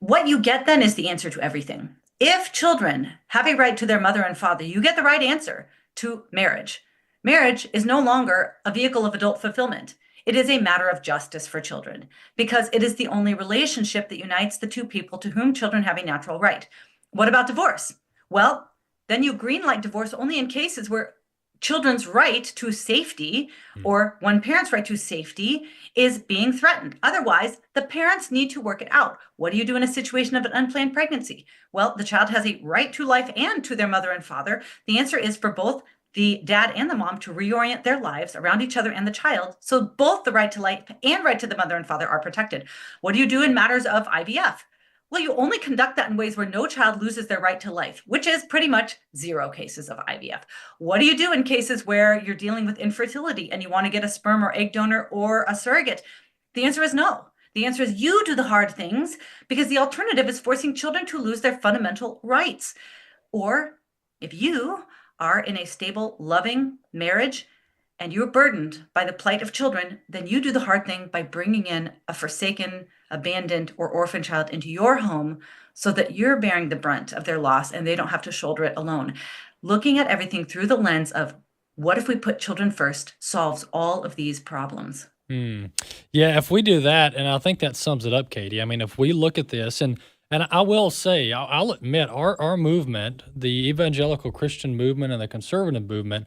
what you get then is the answer to everything. If children have a right to their mother and father, you get the right answer to marriage. Marriage is no longer a vehicle of adult fulfillment. It is a matter of justice for children because it is the only relationship that unites the two people to whom children have a natural right. What about divorce? Well, then you greenlight divorce only in cases where children's right to safety or one parent's right to safety is being threatened. Otherwise, the parents need to work it out. What do you do in a situation of an unplanned pregnancy? Well, the child has a right to life and to their mother and father. The answer is for both the dad and the mom to reorient their lives around each other and the child, so both the right to life and right to the mother and father are protected. What do you do in matters of IVF? Well, you only conduct that in ways where no child loses their right to life, which is pretty much 0 cases of IVF. What do you do in cases where you're dealing with infertility and you want to get a sperm or egg donor or a surrogate? The answer is no. The answer is you do the hard things, because the alternative is forcing children to lose their fundamental rights. Or if you are in a stable, loving marriage and you're burdened by the plight of children, then you do the hard thing by bringing in a forsaken, abandoned, or orphan child into your home so that you're bearing the brunt of their loss and they don't have to shoulder it alone. Looking at everything through the lens of what if we put children first solves all of these problems. Yeah, if we do that, and I think that sums it up, Katie. I mean, if we look at this, and I will say, I'll admit, our movement, the evangelical Christian movement and the conservative movement,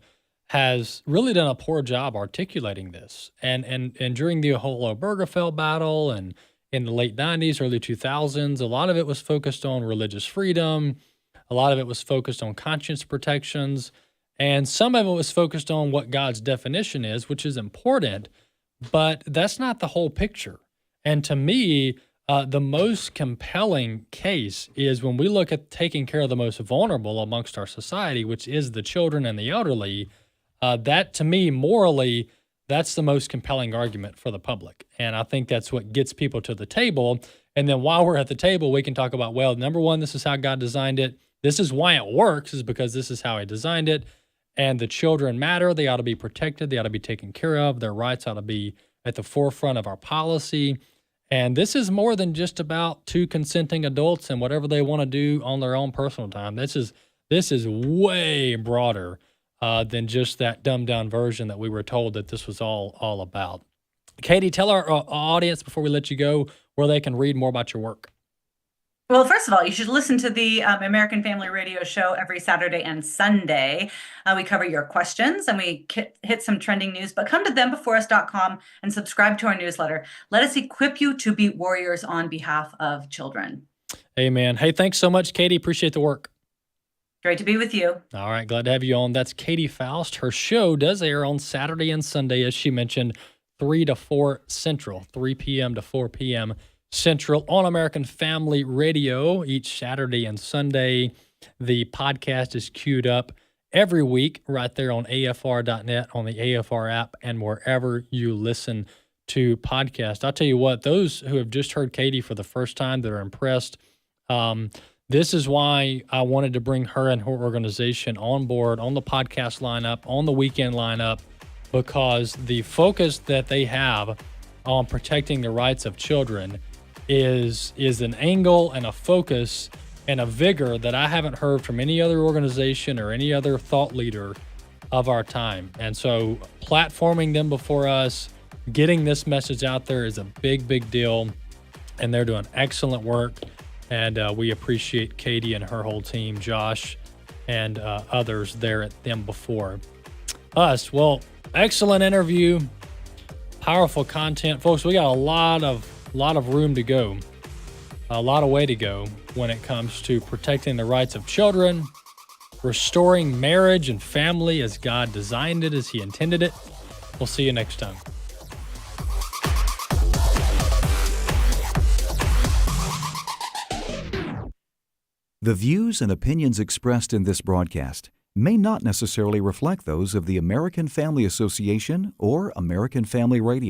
has really done a poor job articulating this. And during the whole Obergefell battle and in the late 90s, early 2000s, a lot of it was focused on religious freedom. A lot of it was focused on conscience protections. And some of it was focused on what God's definition is, which is important. But that's not the whole picture. And to me, the most compelling case is when we look at taking care of the most vulnerable amongst our society, which is the children and the elderly. That, to me, morally, that's the most compelling argument for the public. And I think that's what gets people to the table. And then while we're at the table, we can talk about, well, number one, this is how God designed it. This is why it works, is because this is how He designed it. And the children matter. They ought to be protected. They ought to be taken care of. Their rights ought to be at the forefront of our policy. And this is more than just about two consenting adults and whatever they want to do on their own personal time. This is way broader than just that dumbed down version that we were told that this was all about. Katie, tell our audience before we let you go where they can read more about your work. Well, first of all, you should listen to the American Family Radio show every Saturday and Sunday. We cover your questions and we hit some trending news, but come to thembeforeus.com and subscribe to our newsletter. Let us equip you to be warriors on behalf of children. Amen. Hey, thanks so much, Katie. Appreciate the work. Great to be with you. All right. Glad to have you on. That's Katie Faust. Her show does air on Saturday and Sunday, as she mentioned, 3 to 4 Central, 3 p.m. to 4 p.m. Central on American Family Radio each Saturday and Sunday. The podcast is queued up every week right there on AFR.net, on the AFR app, and wherever you listen to podcasts. I'll tell you what, those who have just heard Katie for the first time that are impressed, this is why I wanted to bring her and her organization on board, on the podcast lineup, on the weekend lineup, because the focus that they have on protecting the rights of children is an angle and a focus and a vigor that I haven't heard from any other organization or any other thought leader of our time. And so platforming them before us, getting this message out there is a big, big deal. And they're doing excellent work. And we appreciate Katie and her whole team, Josh and others there at Them Before Us. Well, excellent interview, powerful content. Folks, we got a lot of room to go, a lot of way to go when it comes to protecting the rights of children, restoring marriage and family as God designed it, as He intended it. We'll see you next time. The views and opinions expressed in this broadcast may not necessarily reflect those of the American Family Association or American Family Radio.